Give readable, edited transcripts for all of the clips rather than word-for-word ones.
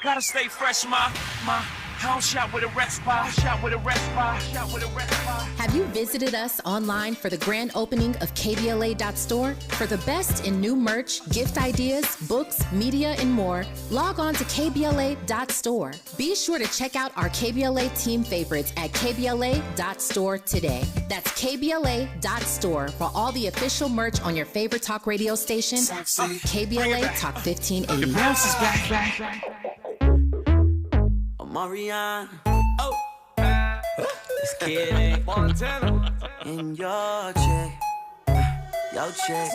Gotta stay fresh, my. I don't shop with a rest spot. Have you visited us online for the grand opening of KBLA.store? For the best in new merch, gift ideas, books, media, and more, log on to KBLA.store. Be sure to check out our KBLA team favorites at KBLA.store today. That's KBLA.store for all the official merch on your favorite talk radio station, KBLA Talk 1580. Bounce is back. Omarion, it's Kid Montana in your check,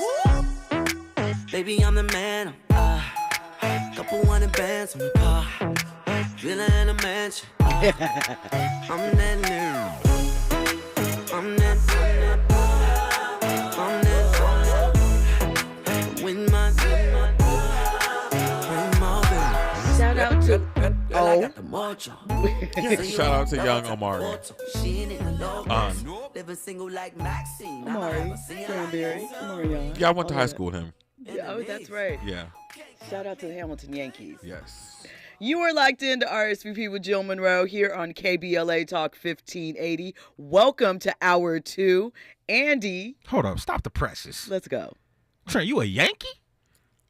baby, I'm the man. Couple hundred bands on the car, villa in a mansion. I'm that new, I'm that with my Shout out to Shout out to young Omarion. Omarion. Yeah, I went to high school with him. Yeah, oh, that's right. Yeah. Shout out to the Hamilton Yankees. Yes. You are locked into RSVP with Jill Munroe here on KBLA Talk 1580. Welcome to Hour 2. Andy. Hold up. Stop the presses. Let's go. Trent, you a Yankee?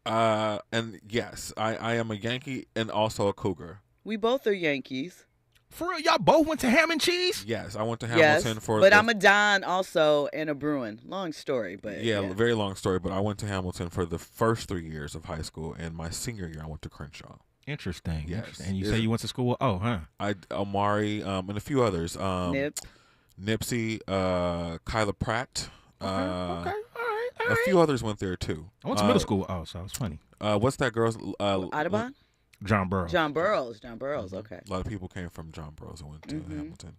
And yes, I am a Yankee and also a Cougar. We both are Yankees. For real, y'all both went to Ham and Cheese? Yes, I went to Hamilton for. But I'm a Don also and a Bruin. Long story, but yeah, very long story. But I went to Hamilton for the first 3 years of high school, and my senior year I went to Crenshaw. Interesting. Yes. And you say you went to school with, Omari, and a few others. Nip. Nipsey, Kyla Pratt. Okay, all right. A few others went there too. I went to middle school. So it was funny. What's that girl's? Audubon? John Burroughs. John Burroughs, okay. A lot of people came from John Burroughs and went to Hamilton.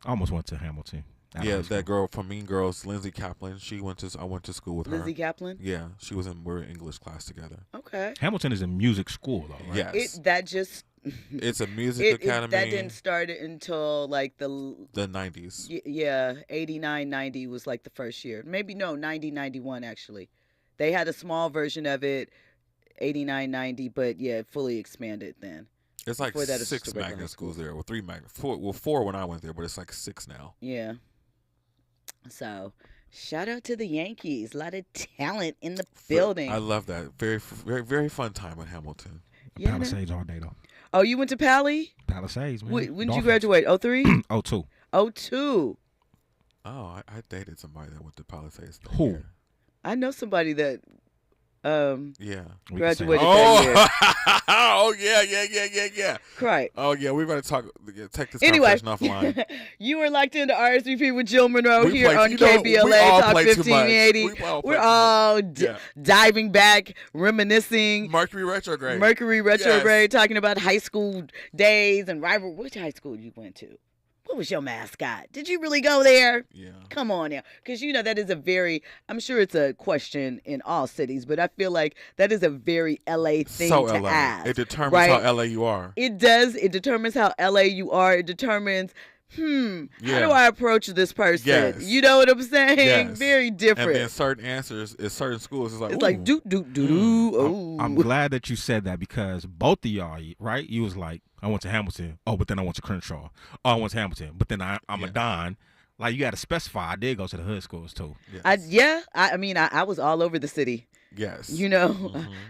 I almost went to Hamilton. Yeah, that girl from Mean Girls, Lindsay Kaplan. I went to school with her. Lindsay Kaplan? Yeah, we're in English class together. Okay. Hamilton is a music school, though, right? Yes. It's a music academy. That didn't start until like the 90s. Yeah, 89, 90 was like the first year. Maybe 90, 91 actually. They had a small version of it, 89, 90, but yeah, fully expanded then. It's like 6 magnet schools there, or 3 magnet. 4 when I went there, but it's like 6 now. Yeah. So, shout out to the Yankees. A lot of talent in the building. I love that. Very, very, very fun time at Hamilton. Yeah, Palisades all day, though. Oh, you went to Pally? Palisades, man. When did you graduate? 03? 02. 02. Oh, I dated somebody that went to Palisades. Who? Year. I know somebody that graduated that year. Oh, yeah. Right. Oh, yeah, we're going to take this anyway, conversation offline. You are locked into RSVP with Jill Munroe We here play- on you know, KBLA we all Talk play too much. 1580. We all play We're too all much. Yeah. diving back, reminiscing. Mercury retrograde. Yes. Talking about high school days and rival. Which high school you went to? What was your mascot? Did you really go there? Yeah. Come on now. Because, that is I'm sure it's a question in all cities, but I feel like that is a very LA thing to LA. ask. It determines right? how LA you are. It does. It determines how LA you are. It determines, how do I approach this person? Yes. You know what I'm saying? Yes. Very different. And then certain answers in certain schools is like, it's like, do. I'm glad that you said that because both of y'all, right? You was like, I went to Hamilton. Oh, but then I went to Crenshaw. Oh, I went to Hamilton. But then I'm a Don. Like, you got to specify. I did go to the hood schools, too. Yes. I was all over the city. Yes.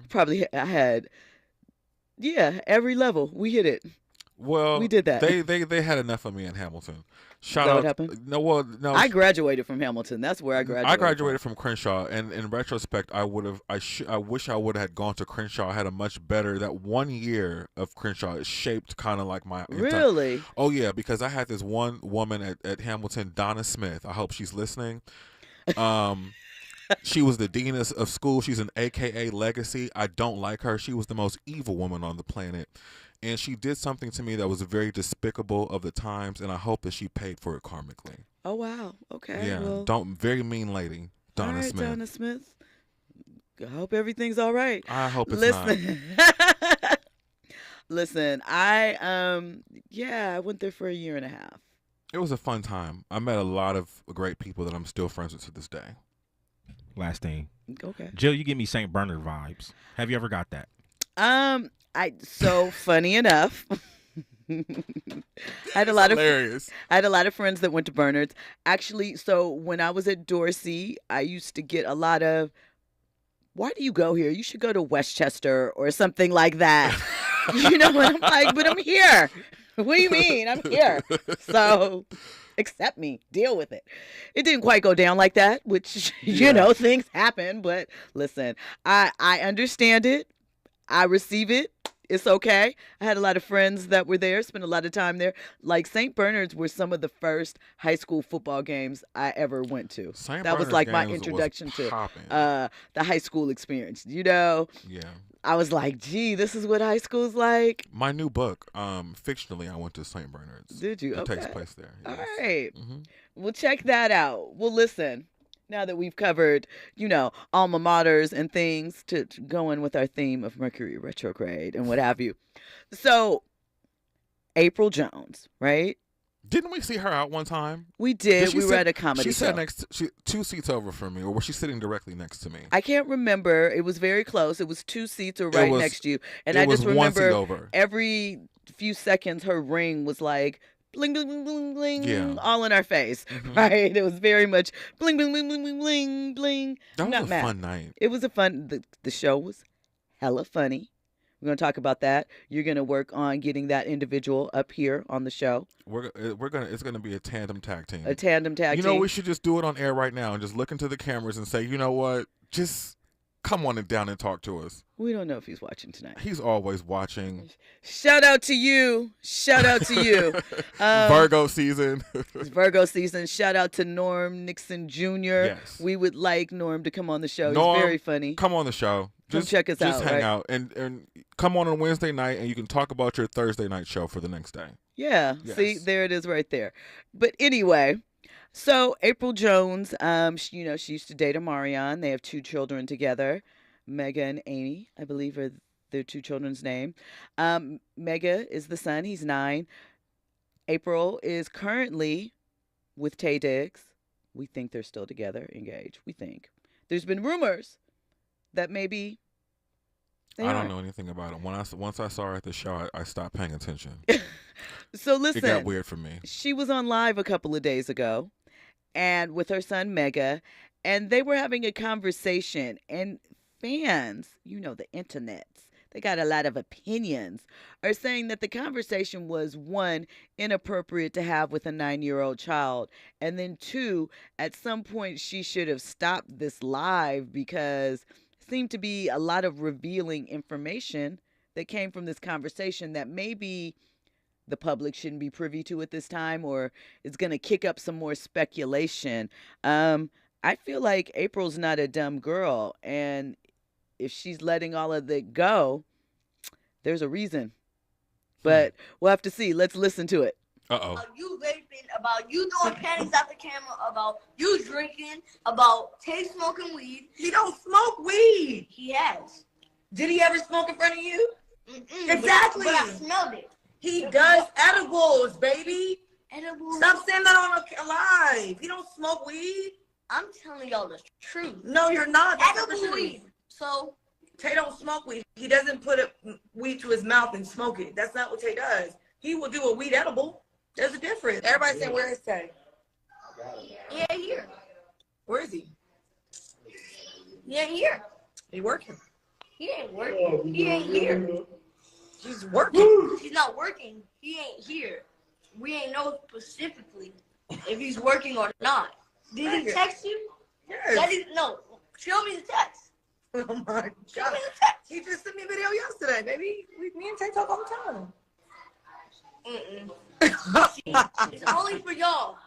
Probably I had, every level. We hit it. Well, we did that. They had enough of me in Hamilton. Shout out. What happened? No. I graduated from Hamilton. That's where I graduated. I graduated from Crenshaw, and in retrospect, I wish I would have gone to Crenshaw. I had a much better. That 1 year of Crenshaw is shaped kind of like my. Really? Oh yeah, because I had this one woman at Hamilton, Donna Smith. I hope she's listening. She was the dean of school. She's an AKA legacy. I don't like her. She was the most evil woman on the planet. And she did something to me that was very despicable of the times, and I hope that she paid for it karmically. Oh, wow. Okay. Yeah. Well, very mean lady, Donna Smith. Donna Smith. I hope everything's all right. I hope it's not. Listen, I went there for a year and a half. It was a fun time. I met a lot of great people that I'm still friends with to this day. Last thing. Okay. Jill, you give me St. Bernard vibes. Have you ever got that? Funny enough. I had a lot Hilarious. I had a lot of friends that went to Bernard's. Actually, so when I was at Dorsey, I used to get a lot of, why do you go here? You should go to Westchester or something like that. You know what I'm like? But I'm here. What do you mean? I'm here. So accept me. Deal with it. It didn't quite go down like that, which, you know, things happen. But listen, I understand it. I receive it. It's okay. I had a lot of friends that were there, spent a lot of time there. Like St. Bernard's were some of the first high school football games I ever went to. St. That was Bernard's like my games introduction was to popping. the high school experience. You know, Yeah. I was like, gee, this is what high school's like. My new book, fictionally, I went to St. Bernard's. Did you? It Okay. takes place there. All Yes. right. Mhm. Well, check that out. Well, listen, now that we've covered, you know, alma maters and things to go in with our theme of Mercury retrograde and what have you. So, Apryl Jones, right? Didn't we see her out one time? We did. she We were sit- at a comedy She sat show. 2 seats over from me, or was she sitting directly next to me? I can't remember. It was very close. It was 2 seats or right was- next to you. And it I was just one seat remember over. every few seconds her ring was like bling, bling, bling, bling, bling, Yeah. all in our face, Mhm. right? It was very much bling, bling, bling, bling, bling, bling, bling. That was Not a mad. fun night. It was a fun, the show was hella funny. We're going to talk about that. You're going to work on getting that individual up here on the show. It's gonna be a tandem tag team. A tandem tag You know, team. we should just do it on air right now and just look into the cameras and say, you know what, just come on down and talk to us. We don't know if he's watching tonight. He's always watching. Shout out to you. Shout out to you. Virgo season. It's Virgo season. Shout out to Norm Nixon Jr. Yes. We would like Norm to come on the show. Norm, He's very funny. Come on the show. Come check us just out, hang right? out and come on Wednesday night, and you can talk about your Thursday night show for the next day. Yeah. Yes. See, there it is right there. But anyway, so Apryl Jones, she used to date Omarion. They have 2 children together. Mega and Amy, I believe, are their 2 children's name. Mega is the son. He's 9. Apryl is currently with Taye Diggs. We think they're still together, engaged. We think. There's been rumors that maybe they I aren't. don't know anything about it. Once I saw her at the show, I stopped paying attention. So It listen, got weird for me. she was on live a couple of days ago and with her son Mega, and they were having a conversation, and fans, you know, the internets, they got a lot of opinions, are saying that the conversation was, 1, inappropriate to have with a 9-year-old child, and then 2, at some point she should have stopped this live because it seemed to be a lot of revealing information that came from this conversation that maybe the public shouldn't be privy to at this time, or it's going to kick up some more speculation. I feel like Apryl's not a dumb girl, and if she's letting all of it go, there's a reason. But we'll have to see. Let's listen to it. Uh-oh. About you vaping, about you throwing panties out the camera, about you drinking, about Tay smoking weed. He don't smoke weed. He has. Did he ever smoke in front of you? Mm-mm, Exactly. But I smelled it. He does edibles, baby. Edible. Stop saying that on a live. He don't smoke weed. I'm telling y'all the truth. No, you're not. That's not the Edible truth. weed. So, Tay don't smoke weed. He doesn't put weed to his mouth and smoke it. That's not what Tay does. He will do a weed edible. There's a difference. Everybody saying, where is Tay? he ain't here. Where is he? He ain't here. He working. He ain't working. He ain't here. He's working. He's not working. He ain't here. We ain't know specifically if he's working or not. Did he text you? Yes. No. Show me the text. Oh my Show God. me the text. He just sent me a video yesterday, baby. Me and Tay talk all the Mm-mm. It's only for y'all.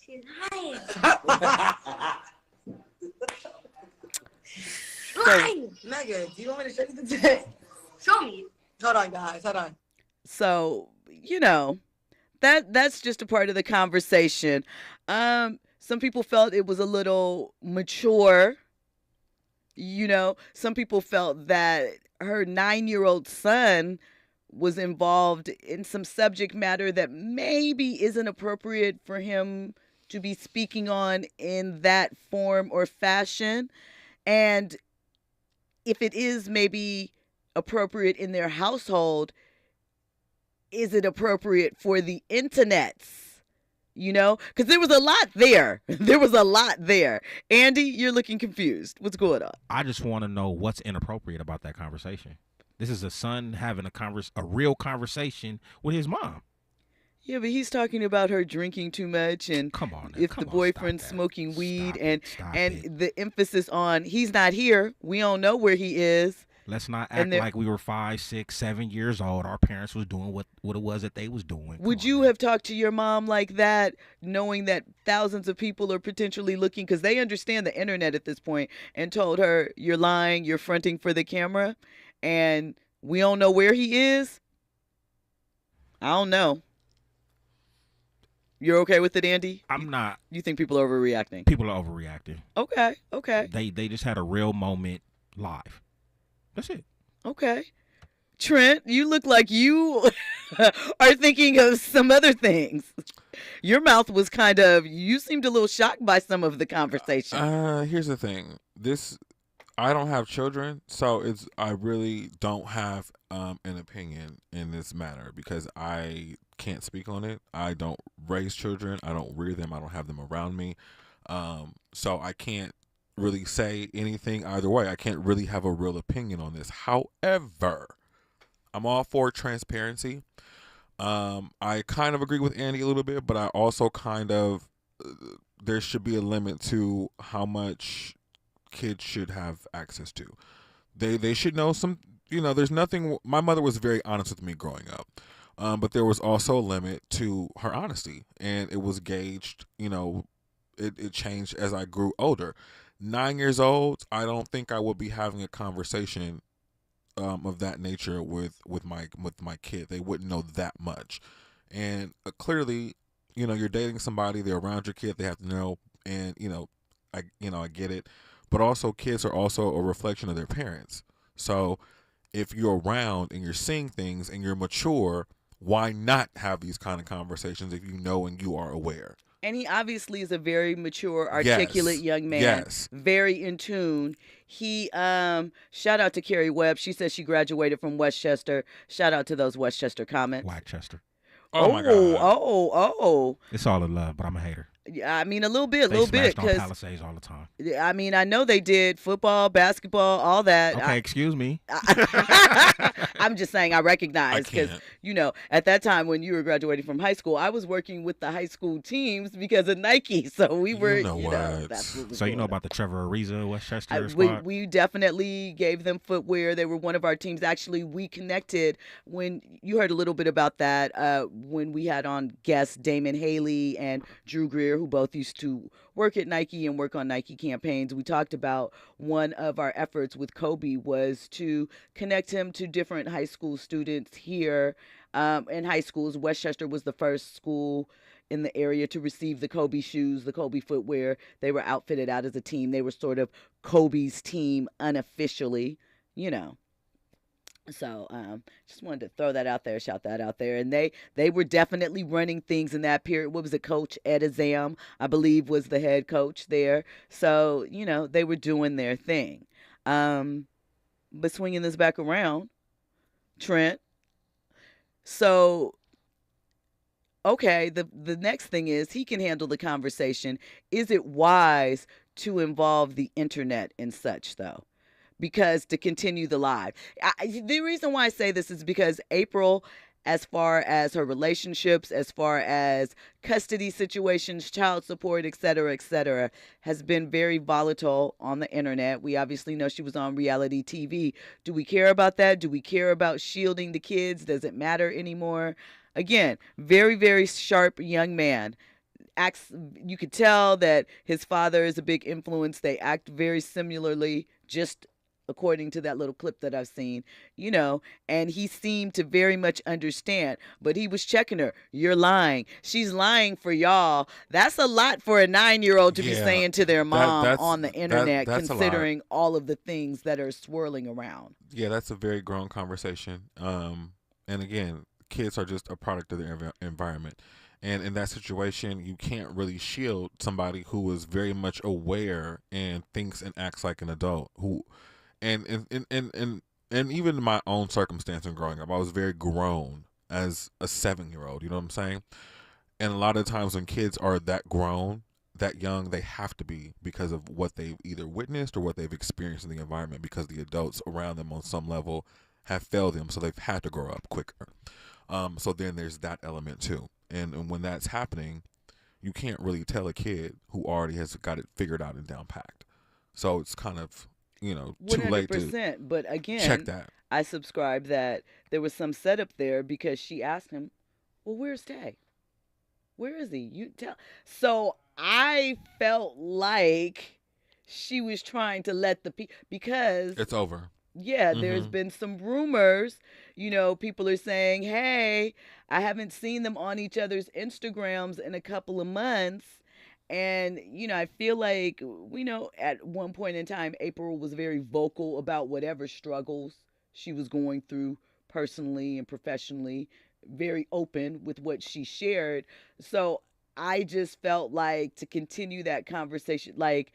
She's lying. Lying. Megan, do you want me to show you the text? Show me. Hold on, guys. Hold on. So, you know, that's just a part of the conversation. Some people felt it was a little mature. You know, some people felt that her 9-year-old son was involved in some subject matter that maybe isn't appropriate for him to be speaking on in that form or fashion. And if it is maybe appropriate in their household, is it appropriate for the internets? You know, because there was a lot there. There was a lot there. Andy, you're looking confused. What's going on? I just want to know what's inappropriate about that conversation. This is a son having a real conversation with his mom. Yeah, but he's talking about her drinking too much, and come on, if the boyfriend's smoking weed, and the emphasis on he's not here. We don't know where he is. Let's not act like we were 5, 6, 7 years old. Our parents was doing what it was that they was doing. Would you have talked to your mom like that, knowing that thousands of people are potentially looking, because they understand the internet at this point, and told her, you're lying, you're fronting for the camera, and we don't know where he is? I don't know. You're okay with it, Andy? I'm not. You think people are overreacting? People are overreacting. Okay. They just had a real moment live. That's it. Okay. Trent, you look like you are thinking of some other things. Your mouth was you seemed a little shocked by some of the conversation. Here's the thing. I don't have children, so I really don't have an opinion in this matter because I can't speak on it. I don't raise children. I don't rear them. I don't have them around me. So I can't really say anything either way. I can't really have a real opinion on this. However, I'm all for transparency. I kind of agree with Andy a little bit, but I also there should be a limit to how much kids should have access to. They should know there's nothing. My mother was very honest with me growing up. But there was also a limit to her honesty, and it was gauged, it changed as I grew older. 9 years old, I don't think I would be having a conversation of that nature with my kid. They wouldn't know that much. And clearly, you're dating somebody, they're around your kid, they have to know, and I get it. But also kids are also a reflection of their parents. So if you're around and you're seeing things and you're mature, why not have these kind of conversations if you know and you are aware? And he obviously is a very mature, articulate young man. Yes. Very in tune. He, shout out to Carrie Webb. She says she graduated from Westchester. Shout out to those Westchester comments. Whitechester. Oh my God. Oh. It's all in love, but I'm a hater. I mean, a little bit. They smashed on Palisades all the time. I mean, I know they did football, basketball, all that. Okay, excuse me. I'm just saying I recognize because, at that time when you were graduating from high school, I was working with the high school teams because of Nike. So we were, that's what was So you know going about the Trevor Ariza Westchester we, squad? we definitely gave them footwear. They were one of our teams. Actually, we connected when you heard a little bit about that when we had on guests Damon Haley and Drew Greer, who both used to work at Nike and work on Nike campaigns. We talked about one of our efforts with Kobe was to connect him to different high school students here in high schools. Westchester was the first school in the area to receive the Kobe shoes, the Kobe footwear. They were outfitted out as a team. They were sort of Kobe's team unofficially, So just wanted to throw that out there, shout that out there. And they were definitely running things in that period. What was it? Coach Ed Azam, I believe, was the head coach there. So, they were doing their thing. But swinging this back around, Trent. So, okay, the next thing is he can handle the conversation. Is it wise to involve the internet in such, though? Because to continue the live. The reason why I say this is because Apryl, as far as her relationships, as far as custody situations, child support, et cetera, has been very volatile on the internet. We obviously know she was on reality TV. Do we care about that? Do we care about shielding the kids? Does it matter anymore? Again, very, very sharp young man. You could tell that his father is a big influence. They act very similarly, just according to that little clip that I've seen, and he seemed to very much understand, but he was checking her. You're lying. She's lying for y'all. That's a lot for a 9-year-old to be saying to their mom on the internet, considering all of the things that are swirling around. Yeah, that's a very grown conversation. And again, kids are just a product of their environment. And in that situation, you can't really shield somebody who is very much aware and thinks and acts like an adult. And and even in my own circumstance in growing up, I was very grown as a 7-year-old. You know what I'm saying? And a lot of times when kids are that grown, that young, they have to be because of what they've either witnessed or what they've experienced in the environment, because the adults around them on some level have failed them, so they've had to grow up quicker. So then there's that element too. And when that's happening, you can't really tell a kid who already has got it figured out and down packed. So it's kind of, too late to 100%. But again, check that. I subscribe that there was some setup there because she asked him, well, where's Tay? Where is he? You tell. So I felt like she was trying to let the people, because It's over. yeah, there's been some rumors, people are saying, hey, I haven't seen them on each other's Instagrams in a couple of months. And, I feel like, at one point in time, April was very vocal about whatever struggles she was going through personally and professionally, very open with what she shared. So I just felt like, to continue that conversation, like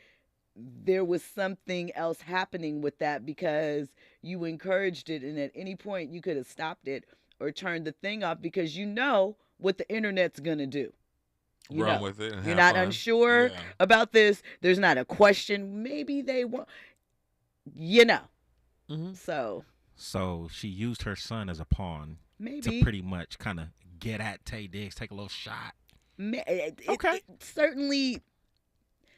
there was something else happening with that, because you encouraged it, and at any point you could have stopped it or turned the thing off, because what the internet's gonna do. Run with it. And you're have not fun. unsure Yeah. about this. There's not a question. Maybe they want, So she used her son as a pawn maybe to pretty much kind of get at Taye Diggs, take a little shot. it certainly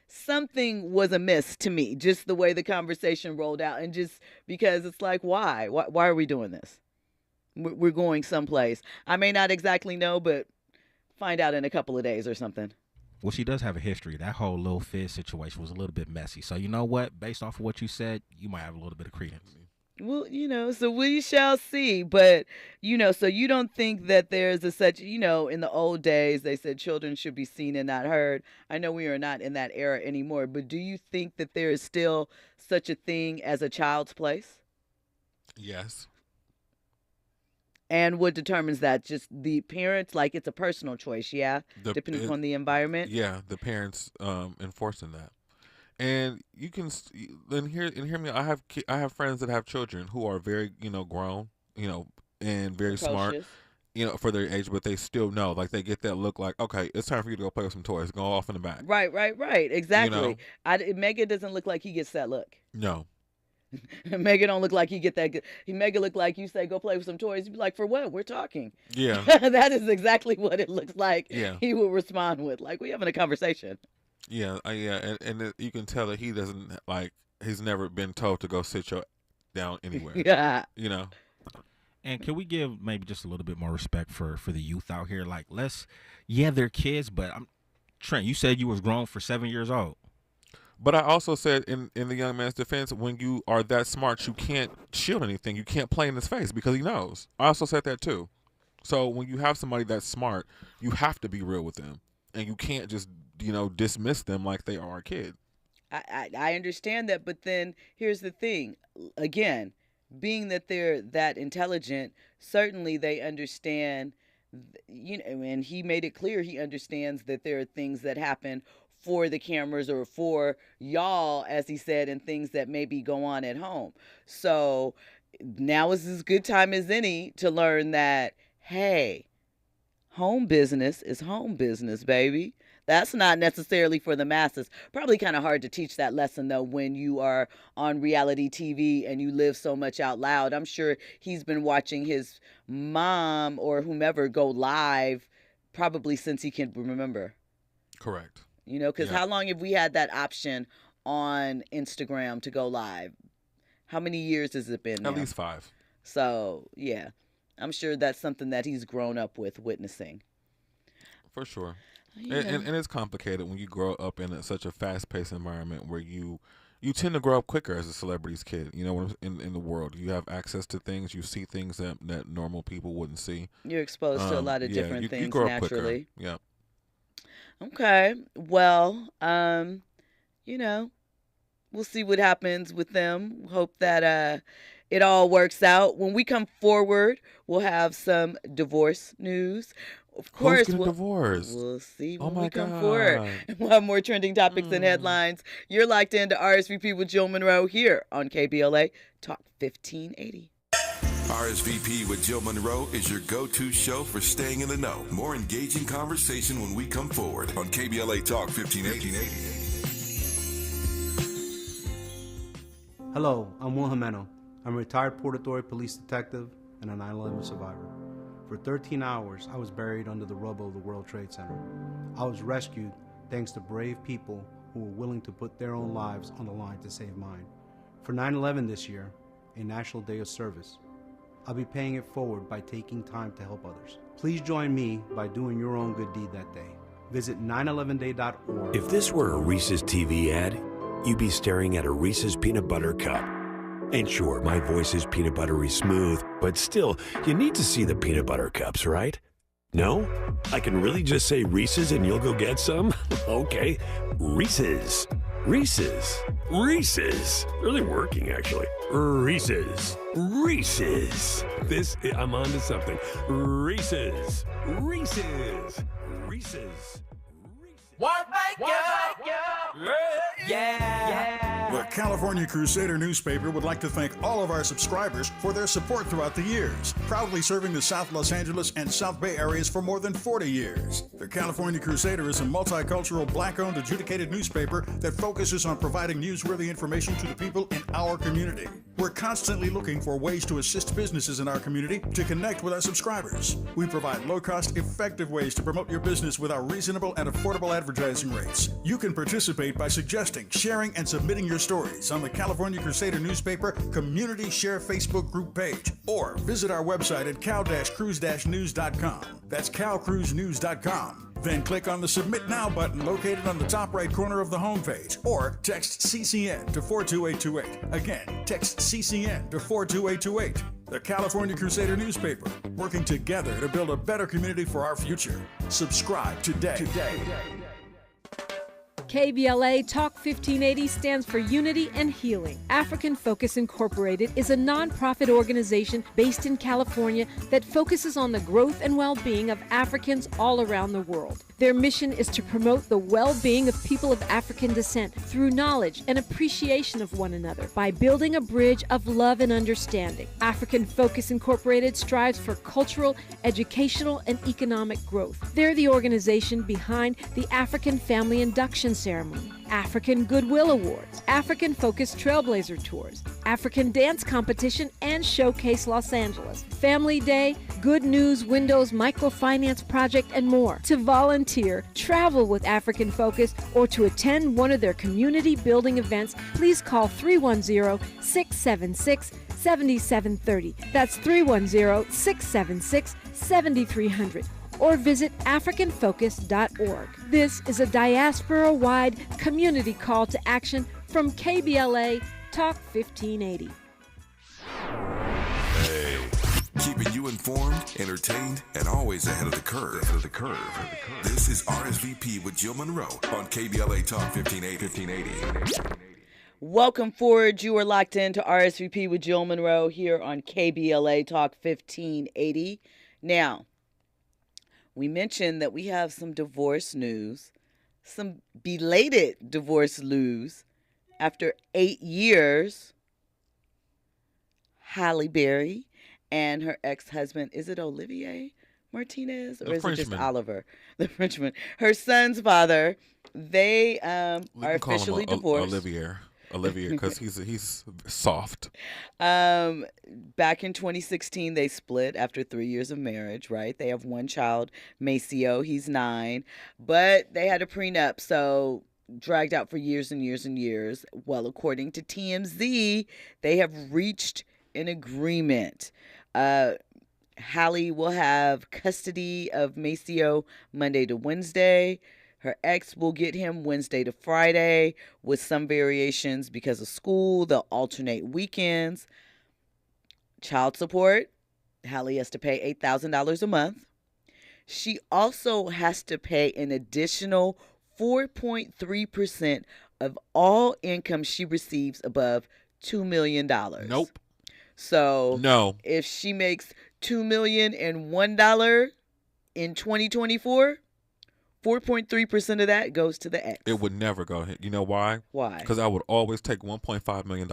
something was amiss to me, just the way the conversation rolled out, and just because it's like, why are we doing this? We're going someplace. I may not exactly know, but find out in a couple of days or something. Well, she does have a history. That whole Lil Fizz situation was a little bit messy. So you know what? Based off of what you said, you might have a little bit of credence. Well, so we shall see. But, so you don't think that there's a such, in the old days, they said children should be seen and not heard. I know we are not in that era anymore, but do you think that there is still such a thing as a child's place? Yes. And what determines that? Just the parents? Like, it's a personal choice, yeah? Depending upon the environment? Yeah, the parents enforcing that. And you can hear me. I have friends that have children who are very grown, and very smart, for their age, but they still know, like, they get that look like, okay, it's time for you to go play with some toys. Go off in the back. Right. Exactly. Megan doesn't look like he gets that look. No. Megan don't look like he get that good. Megan look like you say, go play with some toys. You be like, for what? We're talking. Yeah. That is exactly what it looks like. Yeah. He would respond with, like, we having a conversation. Yeah, and you can tell that he doesn't, like, he's never been told to go sit down anywhere. Yeah. And can we give maybe just a little bit more respect for the youth out here? Like, they're kids, but Trent, you said you was grown for 7 years old. But I also said in the young man's defense, when you are that smart, you can't shield anything. You can't play in his face because he knows. I also said that too. So when you have somebody that's smart, you have to be real with them, and you can't just dismiss them like they are a kid. I understand that, but then here's the thing. Again, being that they're that intelligent, certainly they understand, and he made it clear he understands that there are things that happen for the cameras or for y'all, as he said, and things that maybe go on at home. So now is as good time as any to learn that, hey, home business is home business, baby. That's not necessarily for the masses. Probably kind of hard to teach that lesson, though, when you are on reality TV and you live so much out loud. I'm sure he's been watching his mom or whomever go live probably since he can remember. Correct. Because how long have we had that option on Instagram to go live? How many years has it been now? At least 5. So, yeah. I'm sure that's something that he's grown up with witnessing. For sure. Yeah. And it's complicated when you grow up in such a fast-paced environment where you tend to grow up quicker as a celebrity's kid. In the world, you have access to things, you see things that normal people wouldn't see. You're exposed to a lot of different things you grow up naturally. Quicker. Yeah. Okay. Well, we'll see what happens with them. Hope that it all works out. When we come forward, we'll have some divorce news. Of course, Who's getting divorced? We'll see Oh when my we come God. forward. We'll have more trending topics and headlines. You're locked into RSVP with Jill Munroe here on KBLA Talk 1580. RSVP with Jill Munroe is your go-to show for staying in the know. More engaging conversation when we come forward on KBLA Talk 1580. Hello, I'm Will Jimeno. I'm a retired Port Authority police detective and a 9/11 survivor. For 13 hours, I was buried under the rubble of the World Trade Center. I was rescued thanks to brave people who were willing to put their own lives on the line to save mine. For 9/11 this year, a National Day of Service, I'll be paying it forward by taking time to help others. Please join me by doing your own good deed that day. Visit 911day.org. If this were a Reese's TV ad, you'd be staring at a Reese's peanut butter cup. And sure, my voice is peanut buttery smooth, but still, you need to see the peanut butter cups, right? No? I can really just say Reese's and you'll go get some? Okay. Reese's. Reese's. Reese's. Really working, actually. Reese's. Reese's. I'm on to something. Reese's. Reese's. Reese's. What make you? Yeah. The California Crusader newspaper would like to thank all of our subscribers for their support throughout the years, proudly serving the South Los Angeles and South Bay areas for more than 40 years. The California Crusader is a multicultural, black-owned, adjudicated newspaper that focuses on providing newsworthy information to the people in our community. We're constantly looking for ways to assist businesses in our community to connect with our subscribers. We provide low-cost, effective ways to promote your business with our reasonable and affordable advertising rates. You can participate by suggesting, sharing, and submitting your stories on the California Crusader newspaper Community Share Facebook group page, or visit our website at cal-cruise-news.com. That's calcruisenews.com. Then click on the Submit Now button located on the top right corner of the homepage, or text CCN to 42828. Again, text CCN to 42828. The California Crusader newspaper, working together to build a better community for our future. Subscribe today. KBLA Talk 1580 stands for Unity and Healing. African Focus Incorporated is a nonprofit organization based in California that focuses on the growth and well-being of Africans all around the world. Their mission is to promote the well-being of people of African descent through knowledge and appreciation of one another by building a bridge of love and understanding. African Focus Incorporated strives for cultural, educational, and economic growth. They're the organization behind the African Family Induction Ceremony, African Goodwill Awards, African Focus Trailblazer Tours, African Dance Competition, and Showcase Los Angeles, Family Day, Good News Windows Microfinance Project, and more. To volunteer, travel with African Focus, or to attend one of their community building events, please call 310-676-7730. That's 310-676-7300. Or visit AfricanFocus.org. This is a diaspora-wide community call to action from KBLA Talk 1580. Hey, keeping you informed, entertained, and always ahead of the curve. This is RSVP with Jill Munroe on KBLA Talk 1580. Welcome forward. You are locked into RSVP with Jill Munroe here on KBLA Talk 1580. Now, we mentioned that we have some divorce news, some belated divorce news. After 8 years, Halle Berry and her ex-husband, is it Olivier Martinez, or is it just Oliver, the Frenchman? Her son's father, they are officially divorced. Olivier, because he's soft. Back in 2016, they split after 3 years of marriage, right? They have one child, Maceo. He's 9. But they had a prenup, so dragged out for years and years and years. Well, according to TMZ, they have reached an agreement. Halle will have custody of Maceo Monday to Wednesday. Her ex will get him Wednesday to Friday with some variations because of school. They'll alternate weekends. Child support, Halle has to pay $8,000 a month. She also has to pay an additional 4.3% of all income she receives above $2 million. Nope. So no, if she makes $2,001 in 2024, 4.3% of that goes to the ex. It would never go. You know why? Why? Because I would always take $1.5 million.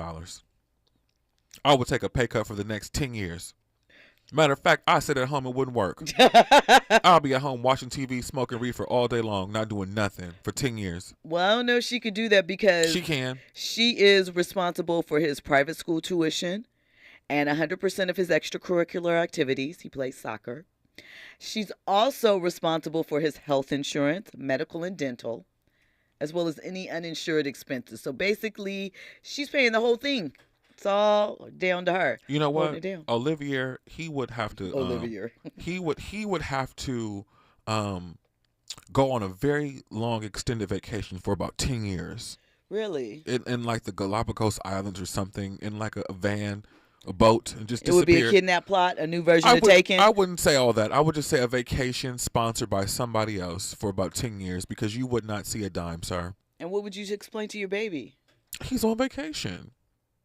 I would take a pay cut for the next 10 years. Matter of fact, I sit at home, it wouldn't work. I'll be at home watching TV, smoking reefer all day long, not doing nothing for 10 years. Well, I don't know if she could do that because she can. She is responsible for his private school tuition and 100% of his extracurricular activities. He plays soccer. She's also responsible for his health insurance, medical and dental, as well as any uninsured expenses. So basically, she's paying the whole thing. It's all down to her. You know what? Olivier, he would have to. Olivier. he would have to go on a very long extended vacation for about 10 years. Really? In like the Galapagos Islands or something, in like a van. A boat and just disappear. It would be a kidnap plot, a new version of Taken. I wouldn't say all that. I would just say a vacation sponsored by somebody else for about 10 years because you would not see a dime, sir. And what would you explain to your baby? He's on vacation.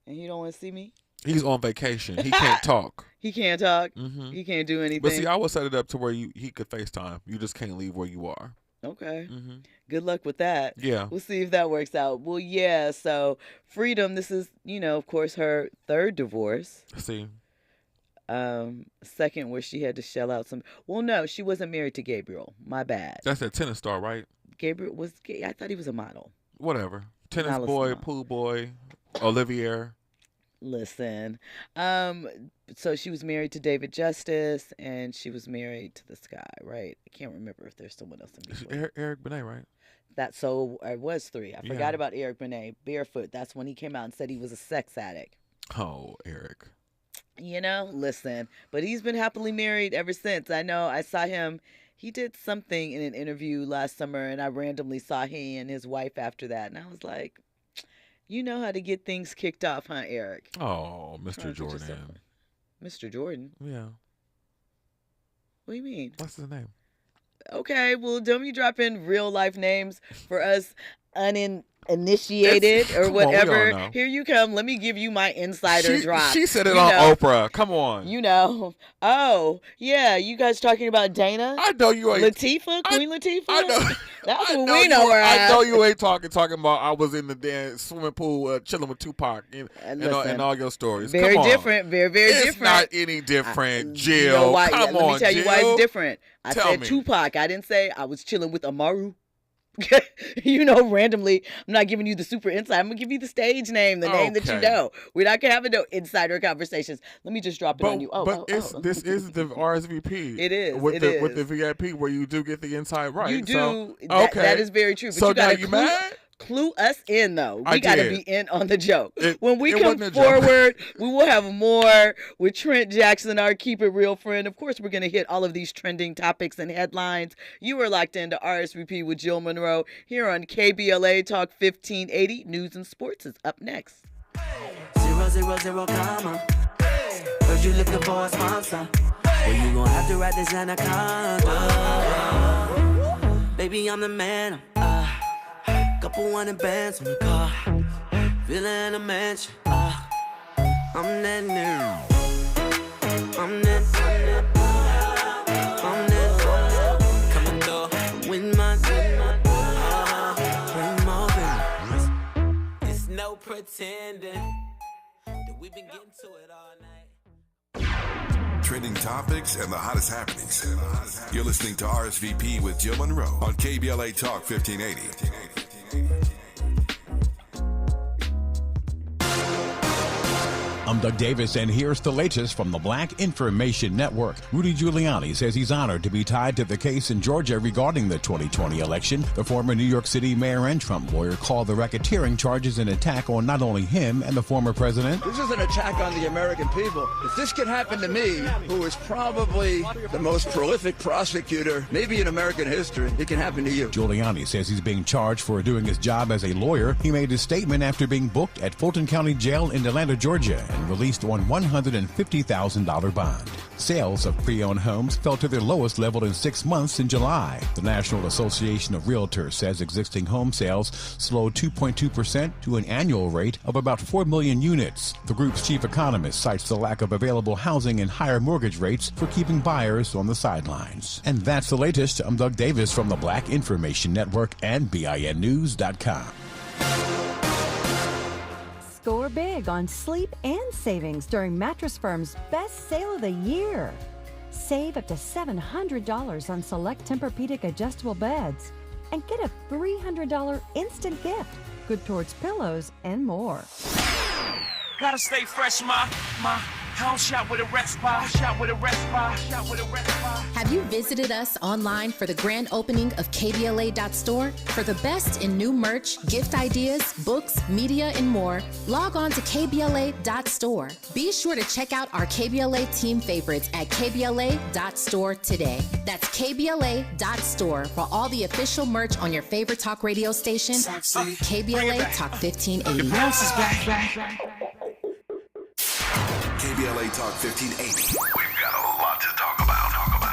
And you don't want to see me? He's on vacation. He can't talk. He can't talk? Mm-hmm. He can't do anything? But see, I would set it up to where he could FaceTime. You just can't leave where you are. Okay. Mm-hmm. Good luck with that. Yeah. We'll see if that works out. Well, yeah, so Freedom, this is, of course, her third divorce. See. Second where she had to shell out some. Well, no, she wasn't married to Gabriel. My bad. That's a tennis star, right? Gabriel was gay. I thought he was a model. Whatever. Tennis boy, pool boy, Olivier. Listen. So she was married to David Justice, and she was married to this guy, right? I can't remember if there's someone else in between. Eric Benet, right? So it was three. I forgot about Eric Benet. Barefoot. That's when he came out and said he was a sex addict. Oh, Eric. Listen. But he's been happily married ever since. I know I saw him. He did something in an interview last summer, and I randomly saw he and his wife after that. And I was like, you know how to get things kicked off, huh, Eric? Oh, Mr. Jordan. Mr. Jordan? Yeah. What do you mean? What's his name? Okay, well, don't you drop in real life names for us uninitiated or whatever. Here you come. Let me give you my insider drop. She said it on Oprah. Come on. Oh, yeah. You guys talking about Dana? I know you ain't. Latifah? Queen Latifah? I know. That's what we know her as. I know you ain't talking about I was in the damn swimming pool chilling with Tupac and all your stories. Very Come on. different. Very, very different. It's not any different, Jill. You know why? Come Let on, me tell you Jill. why it's different. I Tell said me. Tupac. I didn't say I was chilling with Amaru. Randomly. I'm not giving you the super insight. I'm going to give you the stage name, the name that you know. We're not going to have no insider conversations. Let me just drop it on you. This is the RSVP. It is. With the VIP where you do get the inside right. You do. So, that is very true. But so you gotta now you mad? Clue us in, though. We got to be in on the joke. When we it come wasn't a joke. forward, we will have more with Trent Jackson, our Keep It Real friend. Of course, we're going to hit all of these trending topics and headlines. You are locked into RSVP with Jill Munroe here on KBLA Talk 1580. News and Sports is up next. 000, comma. Heard you looking for a sponsor. Well, you gon' have to ride this anaconda. Baby, I'm the man. Couple $100 on the car, villa in a mansion. I'm that new. I'm that. Coming through with my bring more business. It's no pretending that we've been getting to it all night. Trending topics and the hottest happenings. You're listening to RSVP with Jill Munroe on KBLA Talk 1580. I'm Doug Davis, and here's the latest from the Black Information Network. Rudy Giuliani says he's honored to be tied to the case in Georgia regarding the 2020 election. The former New York City mayor and Trump lawyer called the racketeering charges an attack on not only him and the former president. This is an attack on the American people. If this could happen to me, who is probably the most prolific prosecutor, maybe in American history, it can happen to you. Giuliani says he's being charged for doing his job as a lawyer. He made his statement after being booked at Fulton County Jail in Atlanta, Georgia, and released on $150,000 bond. Sales of pre-owned homes fell to their lowest level in 6 months in July. The National Association of Realtors says existing home sales slowed 2.2% to an annual rate of about 4 million units. The group's chief economist cites the lack of available housing and higher mortgage rates for keeping buyers on the sidelines. And that's the latest. I'm Doug Davis from the Black Information Network and BINnews.com. Score big on sleep and savings during Mattress Firm's best sale of the year. Save up to $700 on select Tempur-Pedic adjustable beds and get a $300 instant gift, good towards pillows and more. Gotta stay fresh, my house shot with a respite. Have you visited us online for the grand opening of KBLA.store? For the best in new merch, gift ideas, books, media, and more, log on to KBLA.store. Be sure to check out our KBLA team favorites at KBLA.store today. That's KBLA.store for all the official merch on your favorite talk radio station, KBLA Talk 1580. KBLA Talk 1580. We've got a lot to talk about.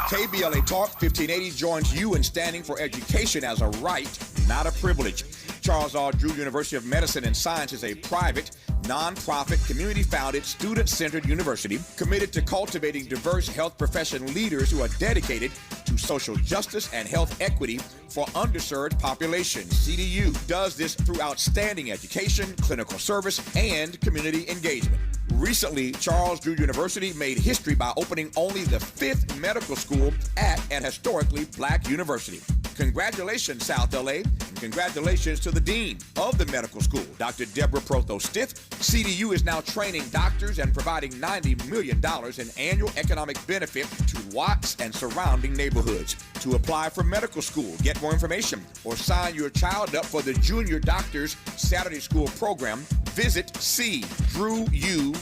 KBLA Talk 1580 joins you in standing for education as a right, not a privilege. Charles R. Drew University of Medicine and Science is a private, non-profit, community-founded, student-centered university committed to cultivating diverse health profession leaders who are dedicated to social justice and health equity for underserved populations. CDU does this through outstanding education, clinical service, and community engagement. Recently, Charles Drew University made history by opening only the 5th medical school at an historically black university. Congratulations, South LA, and congratulations to the dean of the medical school, Dr. Deborah Protho-Stith. CDU is now training doctors and providing $90 million in annual economic benefit to Watts and surrounding neighborhoods. To apply for medical school, get more information, or sign your child up for the Junior Doctors Saturday School program, visit cdrewu.edu.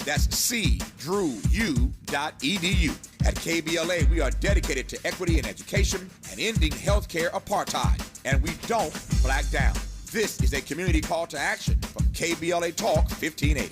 That's cdrewu.edu. At KBLA, we are dedicated to equity in education and ending healthcare apartheid, and we don't black down. This is a community call to action from KBLA Talk 1580.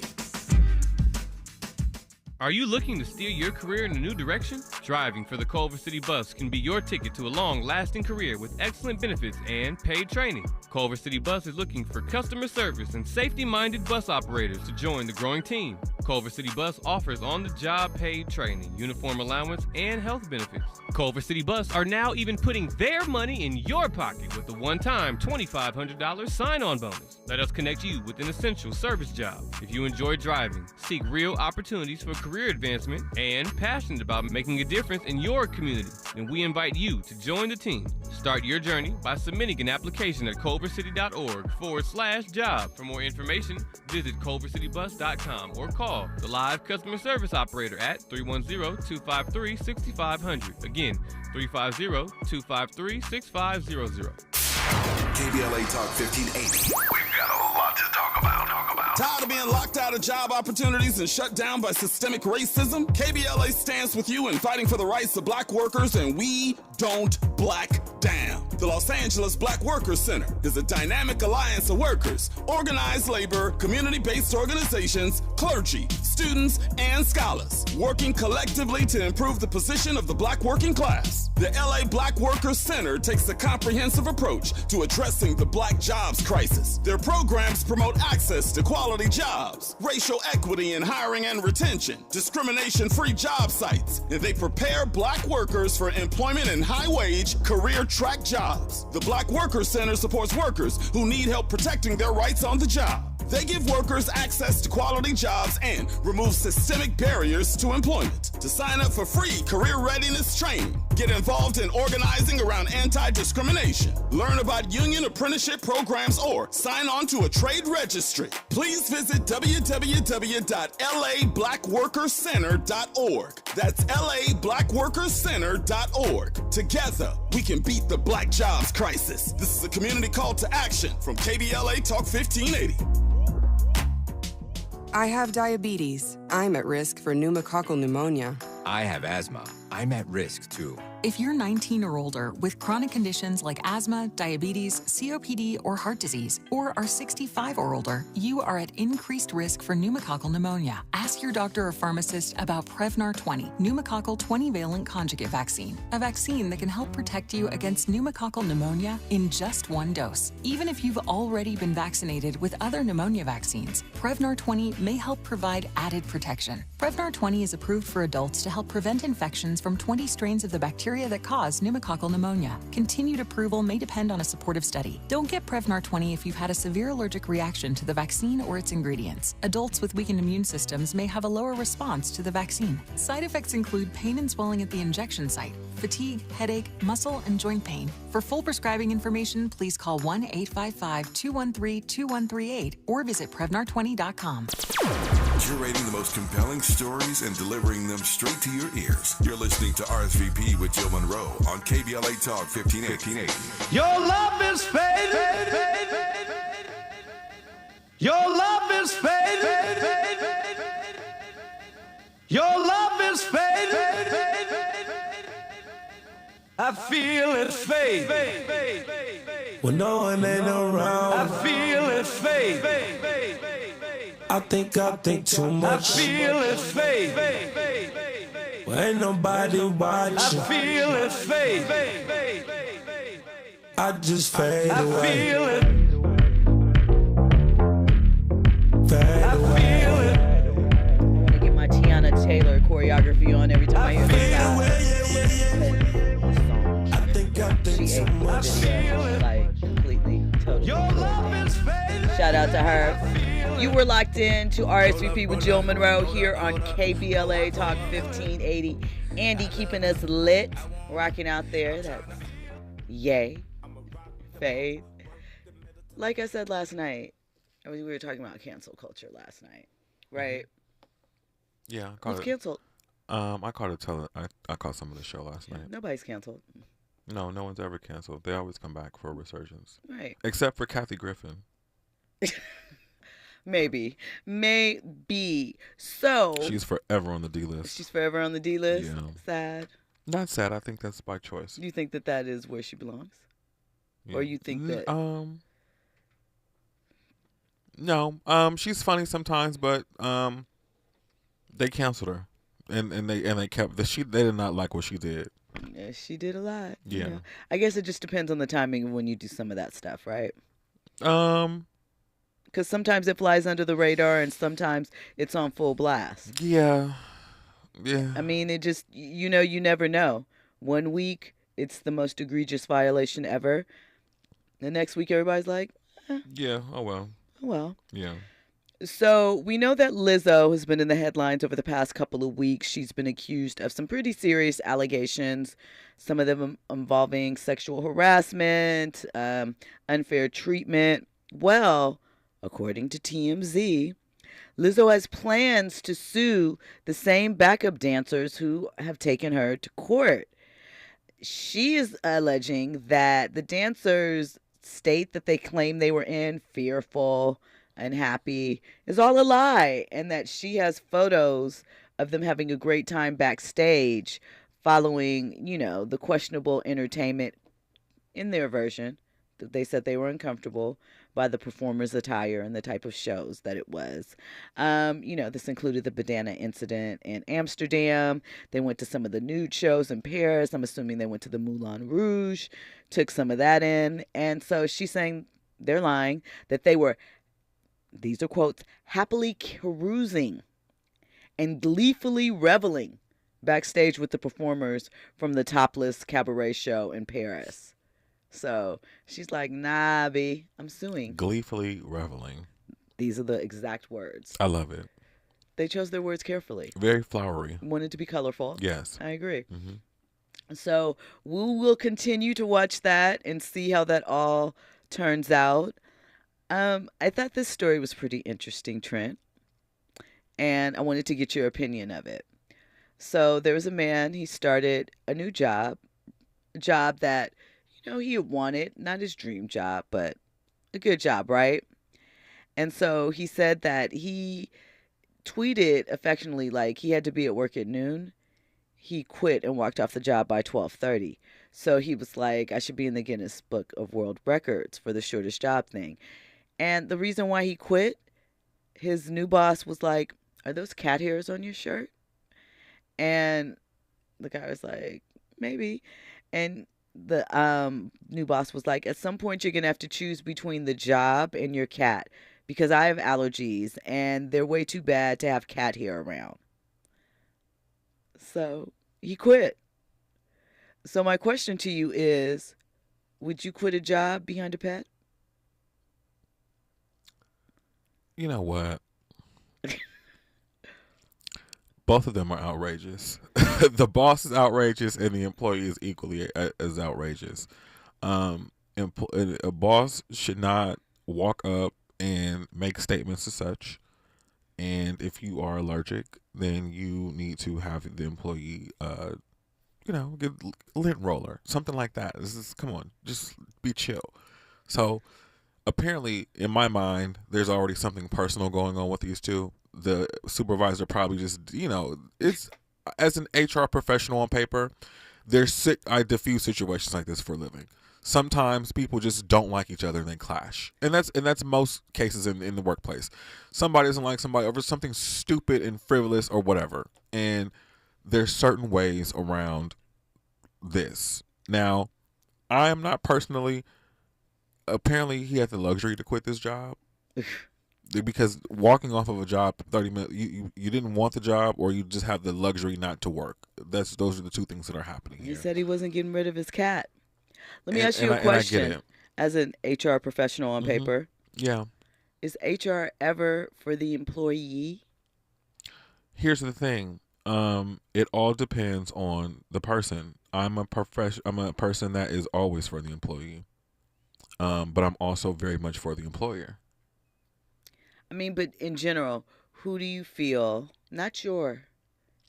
Are you looking to steer your career in a new direction? Driving for the Culver City Bus can be your ticket to a long-lasting career with excellent benefits and paid training. Culver City Bus is looking for customer service and safety-minded bus operators to join the growing team. Culver City Bus offers on-the-job paid training, uniform allowance, and health benefits. Culver City Bus are now even putting their money in your pocket with a one-time $2,500 sign-on bonus. Let us connect you with an essential service job. If you enjoy driving, seek real opportunities for career advancement, and passionate about making a difference in your community, then we invite you to join the team. Start your journey by submitting an application at culvercity.org/job. For more information, visit culvercitybus.com or call the live customer service operator at 310-253-6500. Again, 350-253-6500. KBLA Talk 1580. We've got a lot to talk about. Tired of being locked out of job opportunities and shut down by systemic racism? KBLA stands with you in fighting for the rights of black workers, and we don't black down. The Los Angeles Black Workers Center is a dynamic alliance of workers, organized labor, community-based organizations, clergy, students, and scholars, working collectively to improve the position of the black working class. The LA Black Workers Center takes a comprehensive approach to addressing the black jobs crisis. Their programs promote access to quality jobs, racial equity in hiring and retention, discrimination-free job sites, and they prepare black workers for employment in high-wage, career-track jobs. The Black Workers Center supports workers who need help protecting their rights on the job. They give workers access to quality jobs and remove systemic barriers to employment. To sign up for free career readiness training, get involved in organizing around anti-discrimination, learn about union apprenticeship programs, or sign on to a trade registry, please visit www.lablackworkerscenter.org. That's lablackworkerscenter.org. Together, we can beat the black jobs crisis. This is a community call to action from KBLA Talk 1580. I have diabetes. I'm at risk for pneumococcal pneumonia. I have asthma. I'm at risk too. If you're 19 or older with chronic conditions like asthma, diabetes, COPD, or heart disease, or are 65 or older, you are at increased risk for pneumococcal pneumonia. Ask your doctor or pharmacist about Prevnar 20, pneumococcal 20-valent conjugate vaccine, a vaccine that can help protect you against pneumococcal pneumonia in just one dose. Even if you've already been vaccinated with other pneumonia vaccines, Prevnar 20 may help provide added protection. Prevnar 20 is approved for adults to help prevent infections from 20 strains of the bacteria that cause pneumococcal pneumonia. Continued approval may depend on a supportive study. Don't get Prevnar 20 if you've had a severe allergic reaction to the vaccine or its ingredients. Adults with weakened immune systems may have a lower response to the vaccine. Side effects include pain and swelling at the injection site, fatigue, headache, muscle, and joint pain. For full prescribing information, please call 1-855-213-2138 or visit Prevnar20.com. Curating the most compelling stories and delivering them straight to your ears. You're listening to RSVP with Jill Munroe on KBLA Talk 1580. Your love is fading. Your love is fading. Your love is fading. I feel it fade. When no one ain't around, I feel it fade. I think too much. I feel it fade. Well, ain't nobody watching. I feel it fade. I just fade I away. feel it. Fade I away. feel it. I want to get my Tiana Taylor choreography on every time I hear this song. She ate the video, like completely, totally. Shout out to her. You were locked in to RSVP with Jill Munroe here on KBLA Talk 1580. Andy keeping us lit, rocking out there. That's yay. Faith. Like I said last night, we were talking about cancel culture last night, right? Yeah, I Who's canceled? I caught I caught some of the show last night. Nobody's canceled. No one's ever canceled. They always come back for a resurgence. Right. Except for Kathy Griffin. Maybe. So. She's forever on the D list. She's forever on the D list? Yeah. Sad. Not sad. I think that's by choice. Do you think that is where she belongs? Yeah. Or you think that... No. She's funny sometimes, but they canceled her. And they kept... They did not like what she did. Yeah, she did a lot. Yeah. You know? I guess it just depends on the timing of when you do some of that stuff, right? Because sometimes it flies under the radar and sometimes it's on full blast. Yeah. I mean, it just, you never know. One week, it's the most egregious violation ever. The next week, everybody's like, Yeah, oh well. Yeah. So we know that Lizzo has been in the headlines over the past couple of weeks. She's been accused of some pretty serious allegations, some of them involving sexual harassment, unfair treatment. Well, according to TMZ, Lizzo has plans to sue the same backup dancers who have taken her to court. She is alleging that the dancers state that they claim they were in fearful, unhappy, is all a lie, and that she has photos of them having a great time backstage following, the questionable entertainment in their version. They said they were uncomfortable by the performer's attire and the type of shows that it was. This included the bandana incident in Amsterdam. They went to some of the nude shows in Paris. I'm assuming they went to the Moulin Rouge, took some of that in. And so she's saying they're lying, that they were, these are quotes, happily carousing and gleefully reveling backstage with the performers from the topless cabaret show in Paris. So she's like, nah, B, I'm suing. Gleefully reveling. These are the exact words. I love it. They chose their words carefully. Very flowery. Wanted to be colorful. Yes. I agree. Mm-hmm. So we will continue to watch that and see how that all turns out. I thought this story was pretty interesting, Trent, and I wanted to get your opinion of it. So there was a man, he started a new job, a job that, he had wanted, not his dream job, but a good job, right? And so he said that he tweeted affectionately like he had to be at work at noon. he quit and walked off the job by 12:30. So he was like, I should be in the Guinness Book of World Records for the shortest job thing. And the reason why he quit, his new boss was like, are those cat hairs on your shirt? And the guy was like, maybe. And the new boss was like, at some point you're going to have to choose between the job and your cat because I have allergies and they're way too bad to have cat hair around. So he quit. So my question to you is, would you quit a job behind a pet? You know what? Both of them are outrageous. The boss is outrageous, and the employee is equally as outrageous. A boss should not walk up and make statements as such. And if you are allergic, then you need to have the employee, get lint roller, something like that. Come on, just be chill. So apparently, in my mind, there's already something personal going on with these two. The supervisor probably just, it's as an HR professional on paper, I diffuse situations like this for a living. Sometimes people just don't like each other and they clash. And that's most cases in the workplace. Somebody doesn't like somebody over something stupid and frivolous or whatever. And there's certain ways around this. Now, I am not personally, apparently he had the luxury to quit this job. Because walking off of a job 30 minutes, you didn't want the job, or you just have the luxury not to work. Those are the two things that are happening here. He said he wasn't getting rid of his cat. Let me ask you a question. As an HR professional on paper, yeah, is HR ever for the employee? Here's the thing. It all depends on the person. I'm a person that is always for the employee, but I'm also very much for the employer. I mean, but in general, who do you feel, not your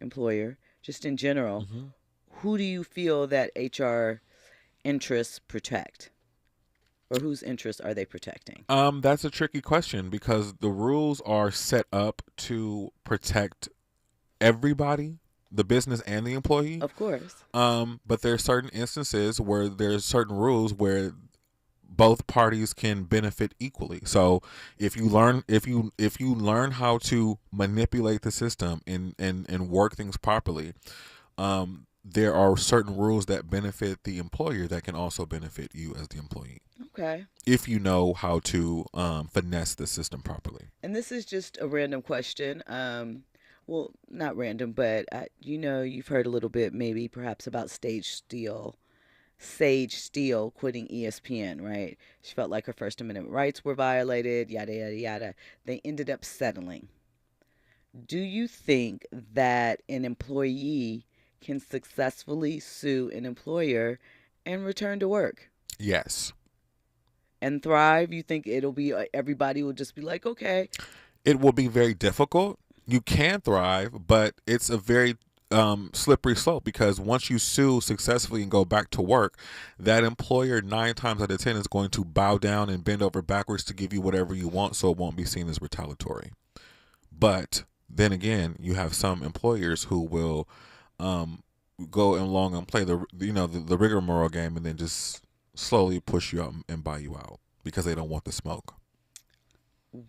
employer, just in general, who do you feel that HR interests protect? Or whose interests are they protecting? That's a tricky question because the rules are set up to protect everybody, the business and the employee. Of course. But there are certain instances where there's certain rules where both parties can benefit equally. So if you learn how to manipulate the system and work things properly, there are certain rules that benefit the employer that can also benefit you as the employee. Okay. If you know how to finesse the system properly. And this is just a random question. Well, not random, but you've heard a little bit, maybe perhaps about Sage Steele quitting ESPN, right? She felt like her First Amendment rights were violated, yada, yada, yada. They ended up settling. Do you think that an employee can successfully sue an employer and return to work? Yes. And thrive? You think everybody will just be like, okay. It will be very difficult. You can thrive, but it's a very slippery slope because once you sue successfully and go back to work, that employer 9 times out of 10 is going to bow down and bend over backwards to give you whatever you want, so it won't be seen as retaliatory. But then again, you have some employers who will go along and play the rigmarole game and then just slowly push you out and buy you out because they don't want the smoke.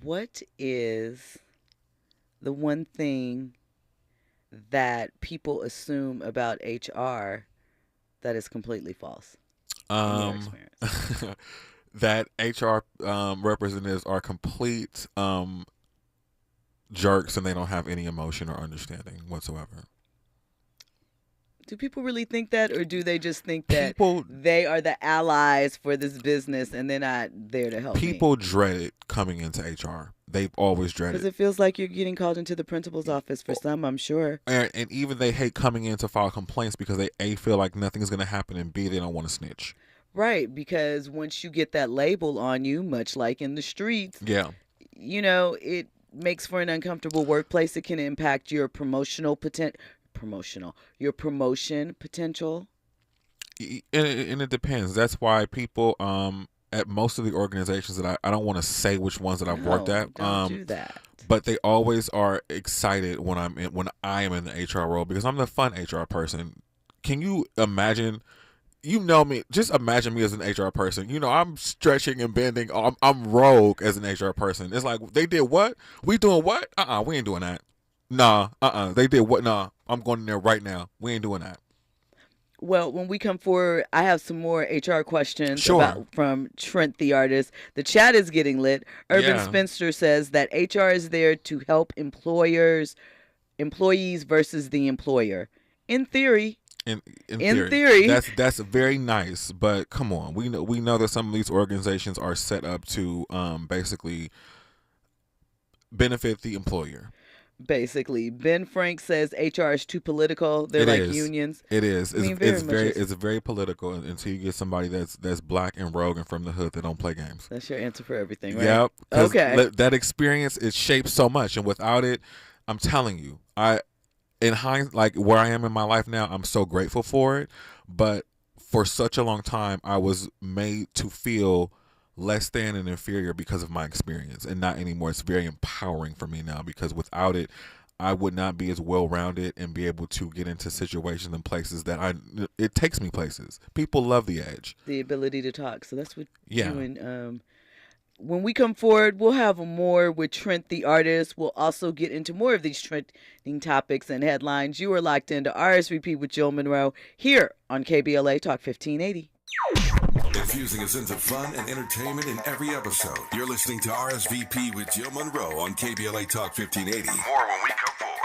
What is the one thing that people assume about HR that is completely false? In your experience? That HR representatives are complete jerks and they don't have any emotion or understanding whatsoever. Do people really think that, or do they just think that they are the allies for this business and they're not there to help people dread it coming into HR. They've always dreaded it. Because it feels like you're getting called into the principal's office for some, I'm sure. And even they hate coming in to file complaints because they A, feel like nothing's going to happen, and B, they don't want to snitch. Right, because once you get that label on you, much like in the streets, yeah, it makes for an uncomfortable workplace. It can impact your promotion potential. And it depends. That's why people at most of the organizations that I don't want to say which ones that I've worked at. Don't do that. but they always are excited when I am in the HR role because I'm the fun HR person. Can you imagine? You know me. Just imagine me as an HR person. You know, I'm stretching and bending. I'm rogue as an HR person. It's like, they did what? We doing what? We ain't doing that. Nah. They did what? Nah. I'm going in there right now. We ain't doing that. Well, when we come forward, I have some more HR questions from Trent the artist. The chat is getting lit. Urban Spinster says that HR is there to help employees versus the employer. In theory. In theory. That's very nice, but come on. We know that some of these organizations are set up to basically benefit the employer. Basically, Ben Frank says HR is too political. They're like unions. It is. It's very political until you get somebody that's black and rogue and from the hood that don't play games. That's your answer for everything, right? Yep. Okay. That experience, it shapes so much, and without it, I'm telling you, in hindsight, like where I am in my life now, I'm so grateful for it. But for such a long time, I was made to feel less than and inferior because of my experience, and not anymore. It's very empowering for me now because without it, I would not be as well-rounded and be able to get into situations and places that it takes me places. People love the edge. The ability to talk. So that's what you and when we come forward, we'll have more with Trent the artist. We'll also get into more of these trending topics and headlines. You are locked into RSVP with Jill Munroe here on KBLA Talk 1580. Infusing a sense of fun and entertainment in every episode. You're listening to RSVP with Jill Munroe on KBLA Talk 1580. More when we come forward.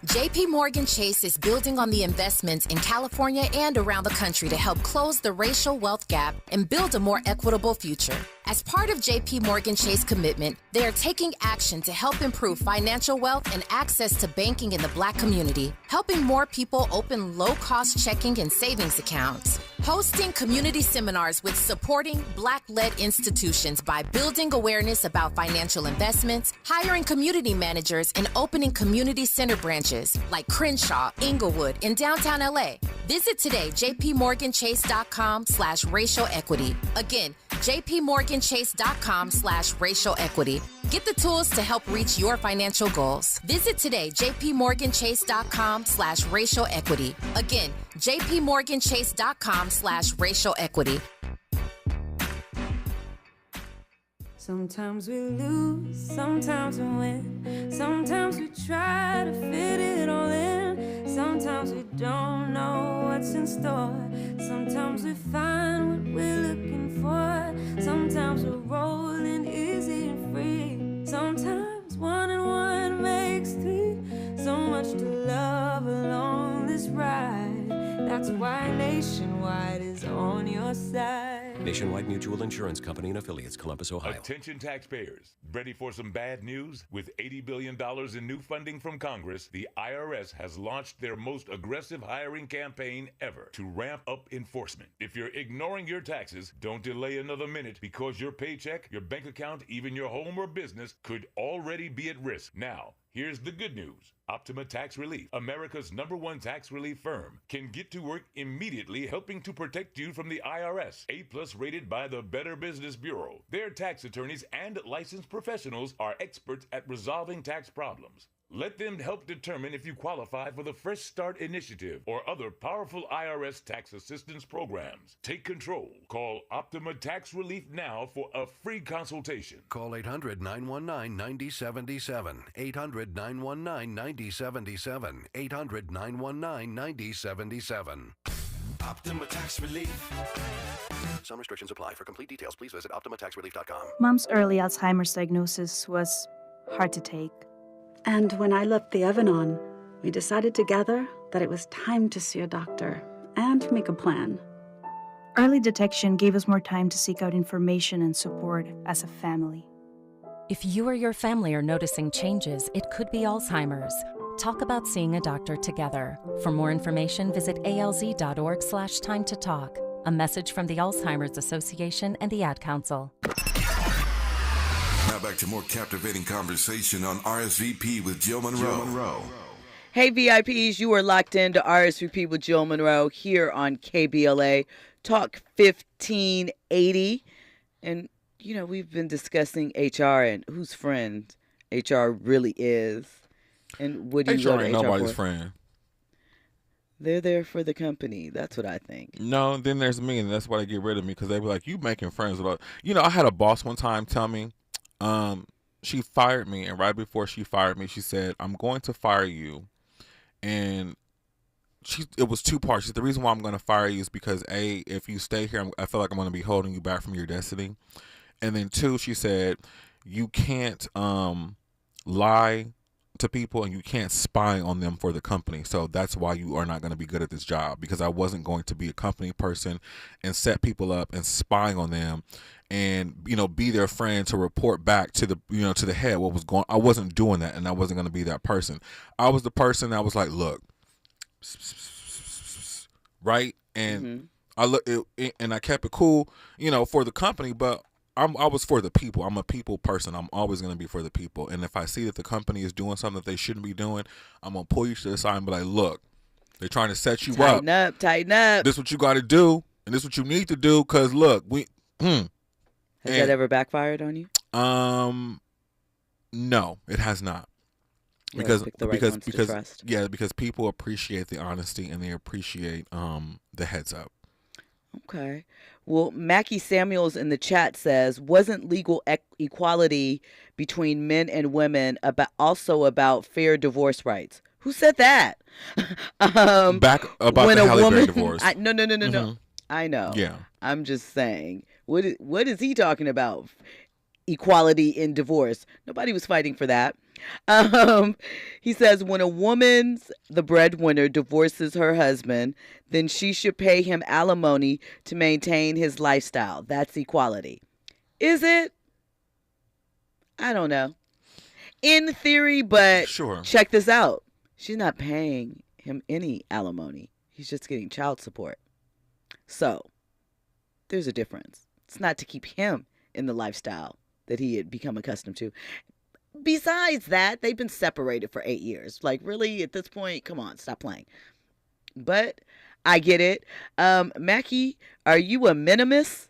JP Morgan Chase is building on the investments in California and around the country to help close the racial wealth gap and build a more equitable future. As part of JP Morgan Chase commitment, they are taking action to help improve financial wealth and access to banking in the Black community, helping more people open low-cost checking and savings accounts, hosting community seminars with supporting Black-led institutions by building awareness about financial investments, hiring community managers, and opening community center branches like Crenshaw, Inglewood, and downtown LA. Visit today, jpmorganchase.com/racial equity. Again, jpmorganchase.com/racial equity. Get the tools to help reach your financial goals. Visit today, jpmorganchase.com/racial equity. Again, jpmorganchase.com/racial equity. Sometimes we lose, sometimes we win. Sometimes we try to fit it all in. Sometimes we don't know what's in store. Sometimes we find what we're looking for. Sometimes we're rolling easy and free. Sometimes 1 and 1 makes 3. So much to love along this ride. That's why Nationwide is on your side. Nationwide Mutual Insurance Company and Affiliates, Columbus, Ohio. Attention taxpayers. Ready for some bad news? With $80 billion in new funding from Congress, the IRS has launched their most aggressive hiring campaign ever to ramp up enforcement. If you're ignoring your taxes, don't delay another minute because your paycheck, your bank account, even your home or business could already be at risk. Now, here's the good news. Optima Tax Relief, America's #1 tax relief firm, can get to work immediately helping to protect you from the IRS. A+ rated by the Better Business Bureau. Their tax attorneys and licensed professionals are experts at resolving tax problems. Let them help determine if you qualify for the Fresh Start Initiative or other powerful IRS tax assistance programs. Take control. Call Optima Tax Relief now for a free consultation. Call 800-919-9077. 800-919-9077. 800-919-9077. Optima Tax Relief. Some restrictions apply. For complete details, please visit OptimaTaxRelief.com. Mom's early Alzheimer's diagnosis was hard to take. And when I left the oven on, we decided together that it was time to see a doctor and make a plan. Early detection gave us more time to seek out information and support as a family. If you or your family are noticing changes, it could be Alzheimer's. Talk about seeing a doctor together. For more information, visit alz.org/time to talk. A message from the Alzheimer's Association and the Ad Council. Now back to more captivating conversation on RSVP with Jill Munroe. Hey VIPs, you are locked into RSVP with Jill Munroe here on KBLA Talk 1580. And we've been discussing HR and whose friend HR really is. And what do you HR go to ain't HR nobody's for? friend. They're there for the company. That's what I think. No, then there's me, and that's why they get rid of me, because they be like, you making friends with I had a boss one time tell me, she fired me, and right before she fired me, she said, I'm going to fire you. And it was two parts. The reason why I'm going to fire you is because, A, if you stay here, I feel like I'm going to be holding you back from your destiny. And then 2, she said, you can't lie to people, and you can't spy on them for the company. So that's why you are not going to be good at this job, because I wasn't going to be a company person and set people up and spying on them and, be their friend to report back to the, to the head what was going. I wasn't doing that, and I wasn't going to be that person. I was the person that was like, look, right? And I look, and I kept it cool, for the company, but I was for the people. I'm a people person. I'm always going to be for the people. And if I see that the company is doing something that they shouldn't be doing, I'm going to pull you to the side and be like, look, they're trying to set you up. Tighten up. This is what you got to do, and this is what you need to do, because, look, Has that ever backfired on you? No, it has not. Because people appreciate the honesty, and they appreciate the heads up. Okay. Well, Mackie Samuels in the chat says, wasn't legal equality between men and women also about fair divorce rights? Who said that? Back about when the a Halle woman, Berry divorce. No. I know. Yeah. I'm just saying. What is he talking about? Equality in divorce. Nobody was fighting for that. He says, when a woman's the breadwinner divorces her husband, then she should pay him alimony to maintain his lifestyle. That's equality. Is it? I don't know. In theory, but sure. Check this out. She's not paying him any alimony. He's just getting child support. So there's a difference. It's not to keep him in the lifestyle that he had become accustomed to. Besides that, they've been separated for 8 years. Like, really, at this point, come on, stop playing. But I get it. Mackie, are you a minimus?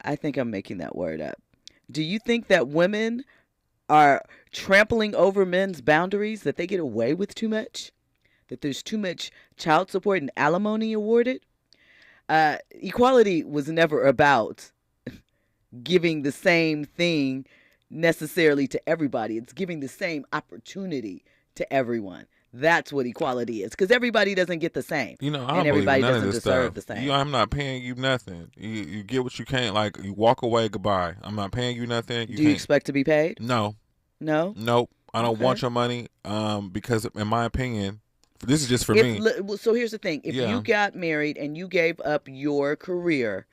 I think I'm making that word up. Do you think that women are trampling over men's boundaries, that they get away with too much? That there's too much child support and alimony awarded? Equality was never about giving the same thing necessarily to everybody. It's giving the same opportunity to everyone. That's what equality is, because everybody doesn't get the same. I don't and everybody believe none doesn't of this deserve stuff. the same. I'm not paying you nothing. You get what you can. Like, you walk away, goodbye. I'm not paying you nothing. Do you expect to be paid? No. No? Nope. I don't want your money, because in my opinion, this is just for me. So here's the thing. If you got married and you gave up your career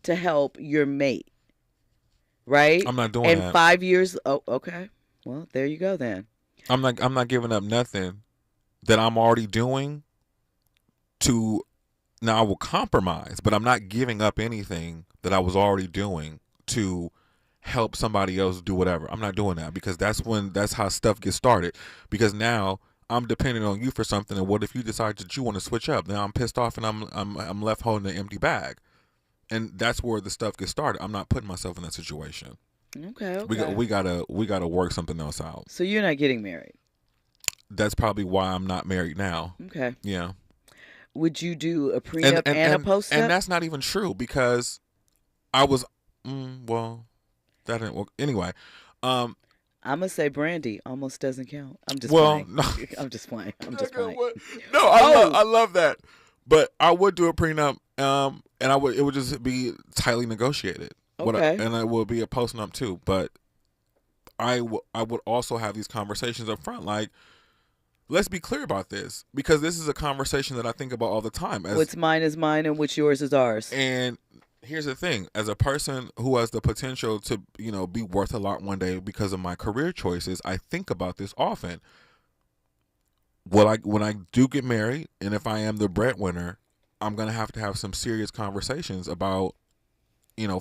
to help your mate, right? I'm not doing that. And 5 years, okay. Well, there you go then. I'm not giving up nothing that I'm already doing to. Now, I will compromise, but I'm not giving up anything that I was already doing to help somebody else do whatever. I'm not doing that, because that's how stuff gets started. Because now I'm depending on you for something, and what if you decide that you want to switch up? Now I'm pissed off, and I'm left holding an empty bag. And that's where the stuff gets started. I'm not putting myself in that situation. Okay. We gotta work something else out. So you're not getting married? That's probably why I'm not married now. Okay. Yeah. Would you do a prenup and a post-up? And that's not even true, because I was well, that didn't work. Anyway, I'm gonna say Brandy almost doesn't count. I'm just playing. No. I'm just playing. No, I love that. But I would do a prenup, and it would just be tightly negotiated. Okay. And it would be a post-nup too. But I would also have these conversations up front, like, let's be clear about this, because this is a conversation that I think about all the time. What's mine is mine, and what's yours is ours. And here's the thing: as a person who has the potential to, be worth a lot one day because of my career choices, I think about this often. When I do get married, and if I am the breadwinner, I'm gonna have to have some serious conversations about,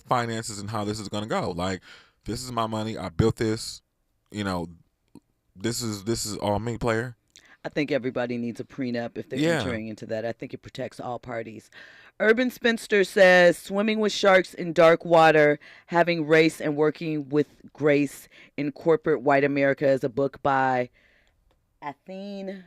finances and how this is gonna go. Like, this is my money. I built this. This is all me, player. I think everybody needs a prenup if they're Yeah. entering into that. I think it protects all parties. Urban Spinster says, swimming with sharks in dark water, having race and working with grace in corporate white America is a book by Athene.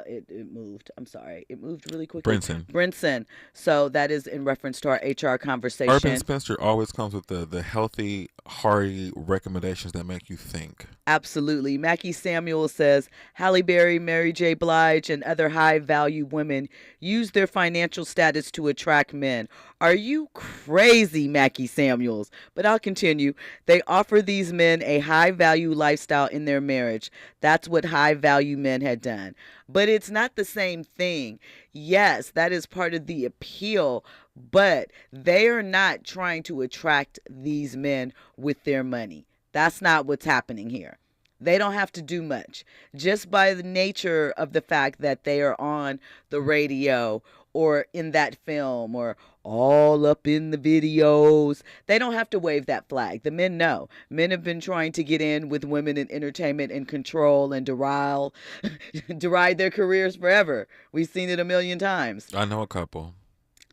It moved. I'm sorry. It moved really quickly. Brinson. So that is in reference to our HR conversation. Urban Spinster always comes with the healthy, hearty recommendations that make you think. Absolutely. Mackie Samuel says, Halle Berry, Mary J. Blige, and other high-value women use their financial status to attract men. Are you crazy, Mackie Samuels? But I'll continue. They offer these men a high-value lifestyle in their marriage. That's what high-value men had done. But it's not the same thing. Yes, that is part of the appeal, but they are not trying to attract these men with their money. That's not what's happening here. They don't have to do much. Just by the nature of the fact that they are on the radio or in that film or all up in the videos, they don't have to wave that flag. The men know. Men have been trying to get in with women in entertainment and control and deride their careers forever. We've seen it a million times. I know a couple.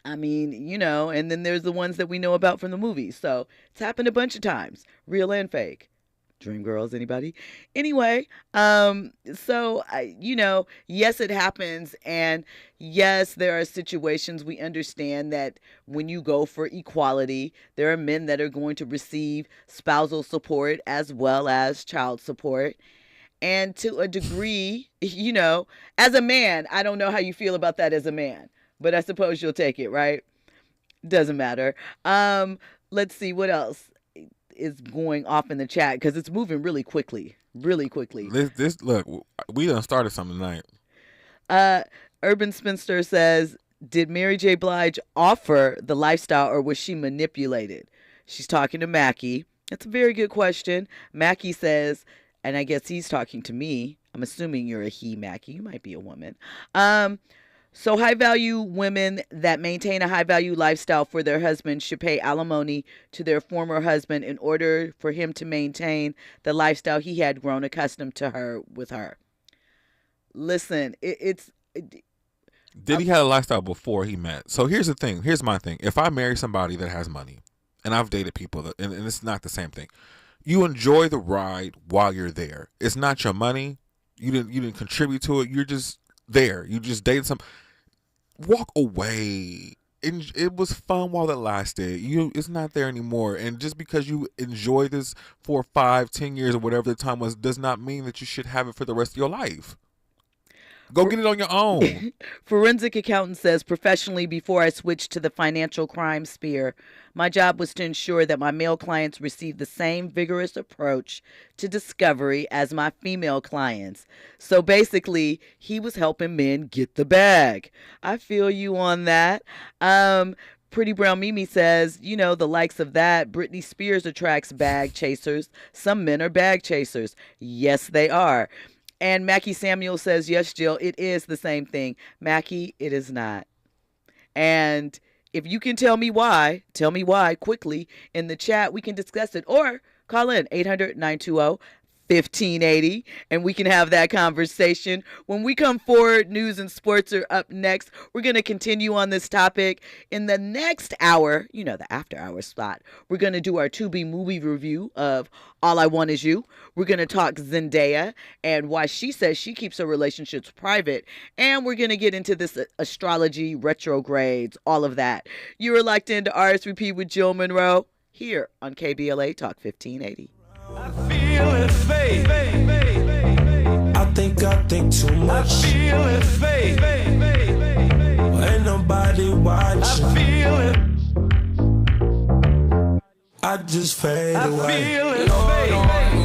I mean, you know, and then there's the ones that we know about from the movies. So it's happened a bunch of times, real and fake. Dreamgirls, anybody? Anyway, you know, yes, it happens. And yes, there are situations we understand that when you go for equality, there are men that are going to receive spousal support as well as child support. And to a degree, you know, as a man, I don't know how you feel about that as a man, but I suppose you'll take it, right? Doesn't matter. Let's see what else is going off in the chat because it's moving really quickly. This look, we done started something tonight. Urban Spinster says, did Mary J. Blige offer the lifestyle or was she manipulated? She's talking to Mackie. That's a very good question. Mackie says, and I guess he's talking to me. I'm assuming you're a he, Mackie. You might be a woman. So high-value women that maintain a high-value lifestyle for their husband should pay alimony to their former husband in order for him to maintain the lifestyle he had grown accustomed to with her. Listen, did he have a lifestyle before he met? So here's the thing. Here's my thing. If I marry somebody that has money, and I've dated people, and it's not the same thing. You enjoy the ride while you're there. It's not your money. You didn't contribute to it. You're just there. You just dated some. Walk away. It was fun while it lasted. It's not there anymore. And just because you enjoy this for 5, 10 years or whatever the time was, does not mean that you should have it for the rest of your life. Go get it on your own. Forensic accountant says, professionally, before I switched to the financial crime sphere, my job was to ensure that my male clients received the same vigorous approach to discovery as my female clients. So basically, he was helping men get the bag. I feel you on that. Pretty Brown Mimi says, you know, the likes of that. Britney Spears attracts bag chasers. Some men are bag chasers. Yes, they are. And Mackie Samuel says, yes, Jill, it is the same thing. Mackie, it is not. And if you can tell me why quickly in the chat, we can discuss it. Or call in 800-920-1580 and we can have that conversation. When we come forward, news and sports are up next. We're going to continue on this topic. In the next hour, you know, the after hour spot, we're going to do our Tubi movie review of All I Want Is You. We're going to talk Zendaya and why she says she keeps her relationships private. And we're going to get into this astrology, retrogrades, all of that. You're locked into RSVP with Jill Munroe here on KBLA Talk 1580. I feel it's fate. I think too much. I feel it's fate. Ain't nobody watching. I feel it. I just fade I away. feel it's fate.